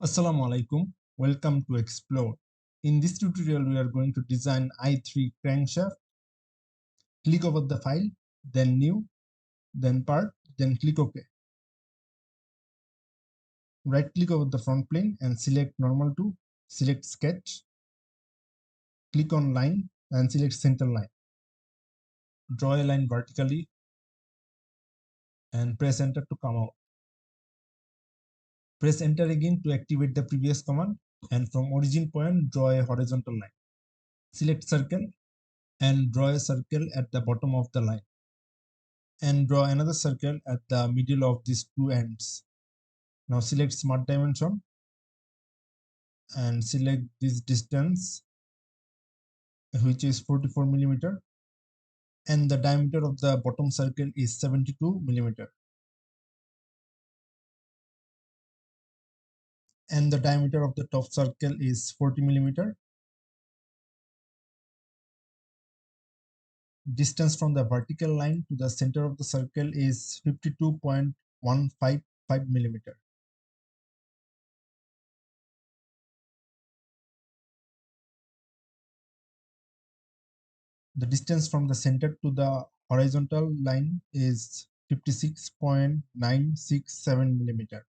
Assalamu alaikum. Welcome to Explore. In this tutorial, we are going to design i3 crankshaft. Click over the file, then new, then part, then click OK. Right click over the front plane and select normal to, select sketch, click on line and select center line. Draw a line vertically and press enter to come out. Press enter again to activate the previous command, and from origin point draw a horizontal line. Select circle and draw a circle at the bottom of the line, and draw another circle at the middle of these two ends. Now select smart dimension and select this distance, which is 44 millimeter, and the diameter of the bottom circle is 72 millimeter, and the diameter of the top circle is 40 millimeter. Distance from the vertical line to the center of the circle is 52.155 millimeter. The distance from the center to the horizontal line is 56.967 millimeter.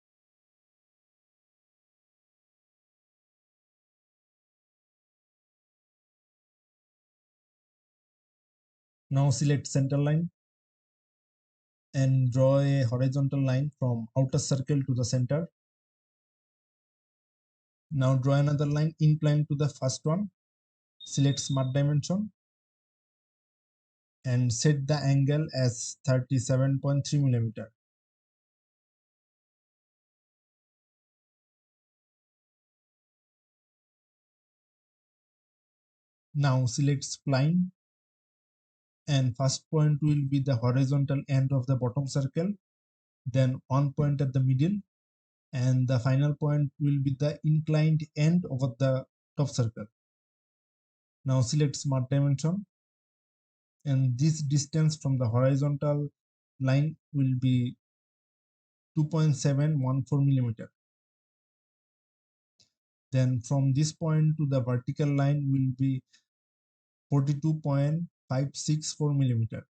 Now select center line and draw a horizontal line from outer circle to the center. Now draw another line inclined to the first one. Select smart dimension and set the angle as 37.3 millimeter. Now select spline, and first point will be the horizontal end of the bottom circle, then one point at the middle, and the final point will be the inclined end over the top circle. Now select smart dimension, and this distance from the horizontal line will be 2.714 millimeter. Then from this point to the vertical line will be 42.564 millimeter.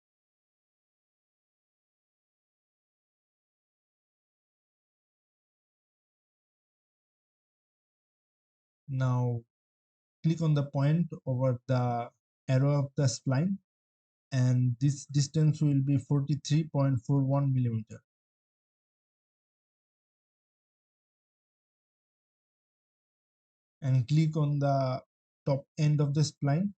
Now click on the point over the arrow of the spline, and this distance will be 43.41 millimeter. And click on the top end of the spline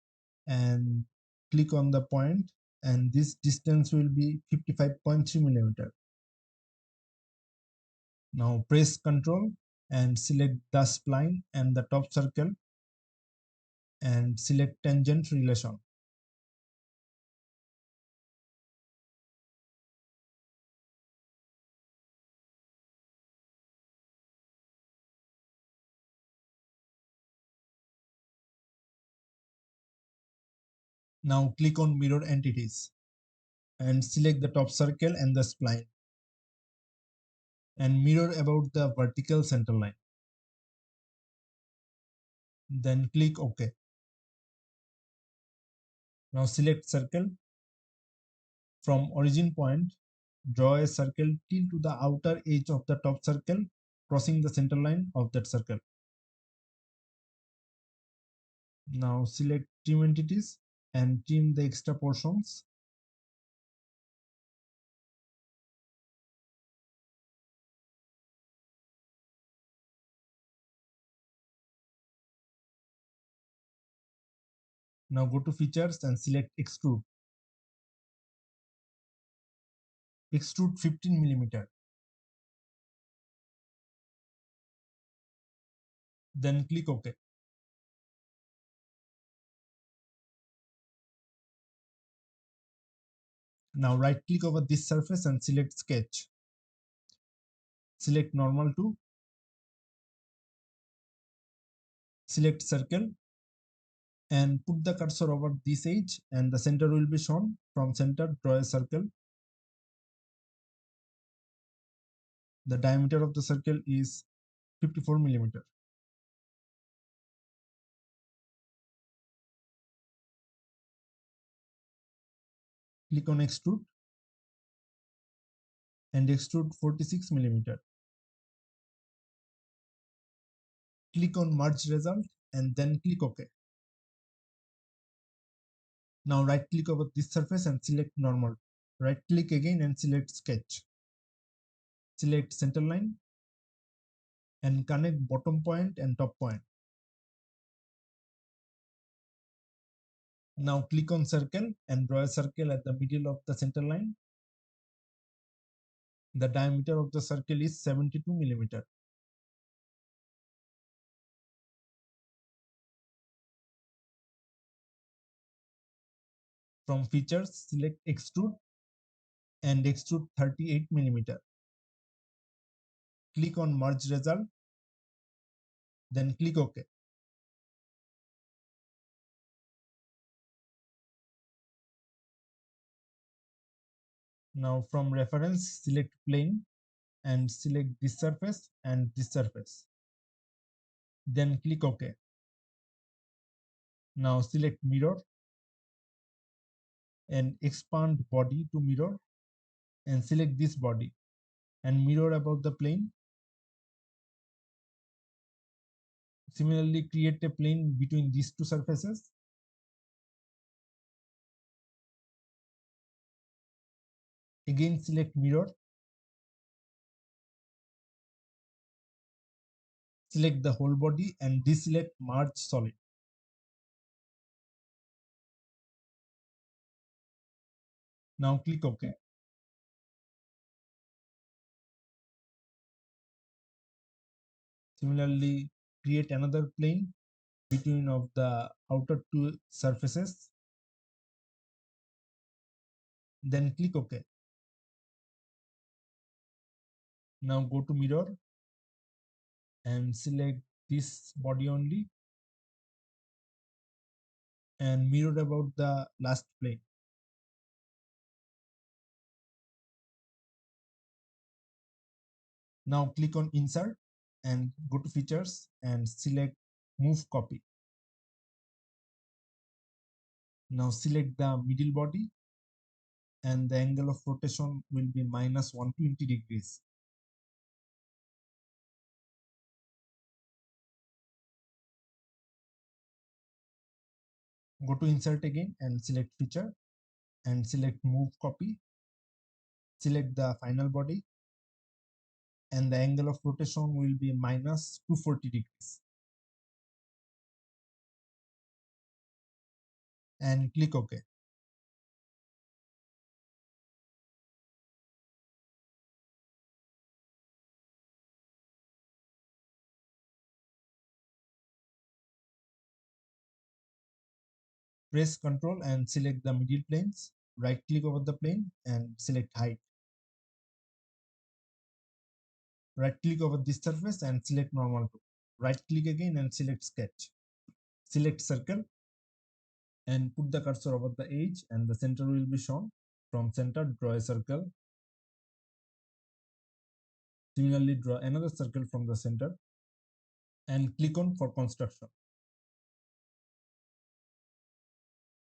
and click on the point, and this distance will be 55.3 millimeter. Now press Ctrl and select the spline and the top circle and select tangent relation. Now click on mirror entities and select the top circle and the spline and mirror about the vertical center line. Then click OK. Now select circle. From origin point, draw a circle till to the outer edge of the top circle, crossing the center line of that circle. Now select trim entities and trim the extra portions. Now go to features and select extrude. Extrude 15 millimeter. Then click OK. Now right click over this surface and select sketch. Select normal to, select circle and put the cursor over this edge, and the center will be shown. From center, draw a circle. The diameter of the circle is 54 millimeter. Click on extrude and extrude 46 millimeter. Click on merge result and then click OK. Now right click over this surface and select normal. Right click again and select sketch. Select center line and connect bottom point and top point. Now click on circle and draw a circle at the middle of the center line. The diameter of the circle is 72 millimeter. From features, select extrude and extrude 38 millimeter. Click on merge result, then click OK. Now from reference, select plane and select this surface and this surface. Then click OK. Now select mirror and expand body to mirror and select this body and mirror above the plane. Similarly, create a plane between these two surfaces. Again, select mirror. Select the whole body and deselect merge solid. Now click OK. Similarly, create another plane between of the outer two surfaces. Then click OK. Now go to mirror and select this body only and mirror about the last plane. Now click on insert and go to features and select move copy. Now select the middle body and the angle of rotation will be minus 120 degrees. Go to insert again and select feature and select move copy. Select the final body and the angle of rotation will be minus 240 degrees. And click OK. Press Ctrl and select the middle planes. Right click over the plane and select height. Right click over this surface and select normal to. Right click again and select sketch. Select circle and put the cursor over the edge and the center will be shown. From center, draw a circle. Similarly, draw another circle from the center and click on for construction.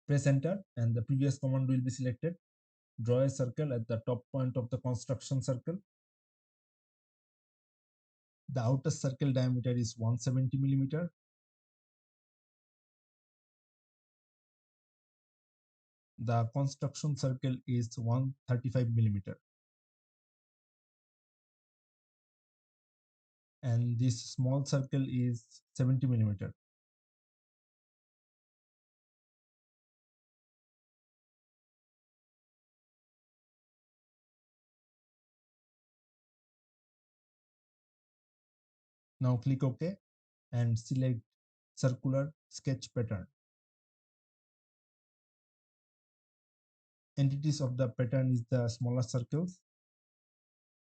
Press enter and the previous command will be selected. Draw a circle at the top point of the construction circle. The outer circle diameter is 170 millimeter. The construction circle is 135 millimeter. And this small circle is 70 millimeter. Now click OK and select circular sketch pattern. Entities of the pattern is the smaller circles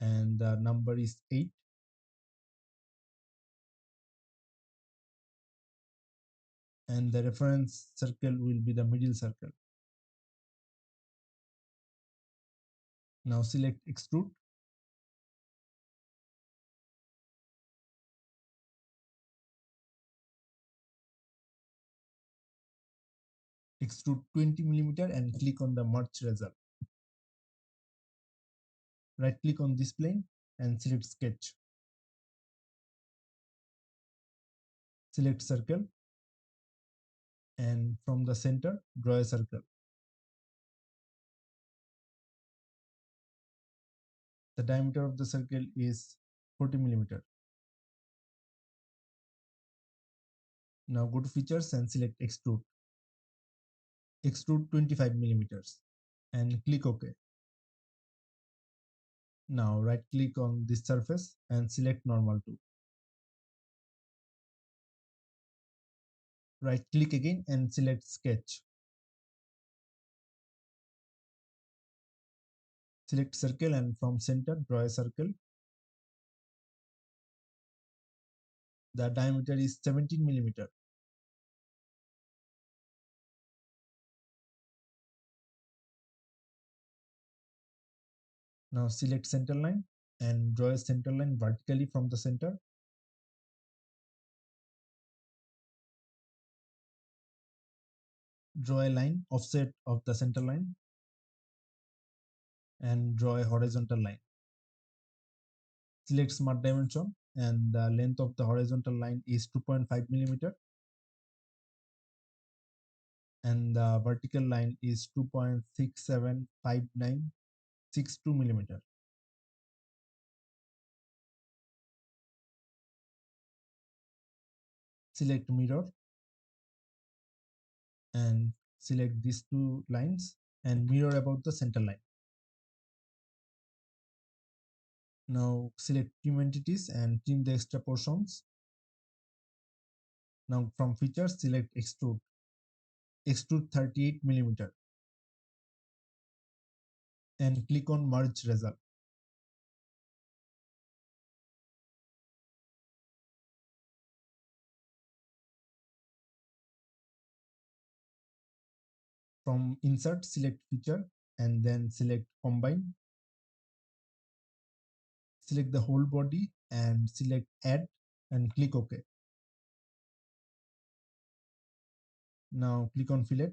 and the number is 8. And the reference circle will be the middle circle. Now select extrude extrude 20 mm and click on the merge result. Right click on this plane and select sketch. Select circle and from the center draw a circle. The diameter of the circle is 40 mm. Now go to features and select extrude. Extrude 25 mm and click OK. Now right click on this surface and select normal to. Right click again and select sketch. Select circle and from center draw a circle. The diameter is 17 mm. Now select center line and draw a center line vertically from the center. Draw a line offset of the center line and draw a horizontal line. Select smart dimension and the length of the horizontal line is 2.5 mm and the vertical line is 2.675962 mm. Select mirror and select these two lines and mirror about the center line. Now select trim entities and trim the extra portions. Now from features select extrude. Extrude 38 mm and click on merge result. From insert select feature and then select combine. Select the whole body and select add and click OK. Now click on fillet.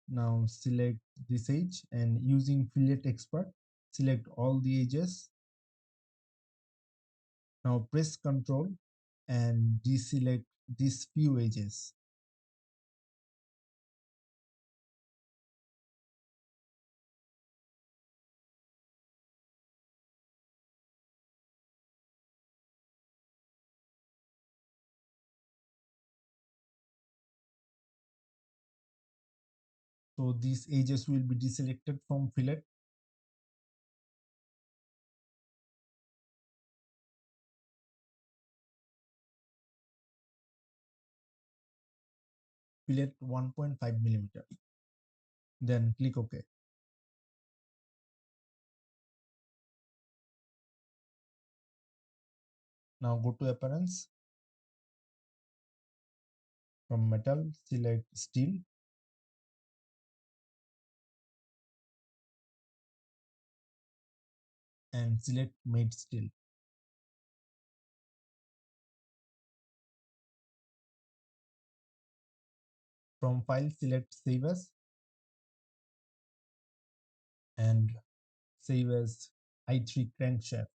Now select this edge and using fillet expert select all the edges. Now press Ctrl and deselect these few edges. So these edges will be deselected from fillet. Fillet 1.5 mm. Then click OK. Now go to appearance. From metal select steel. And select made steel. From file select save as and save as i3 crankshaft.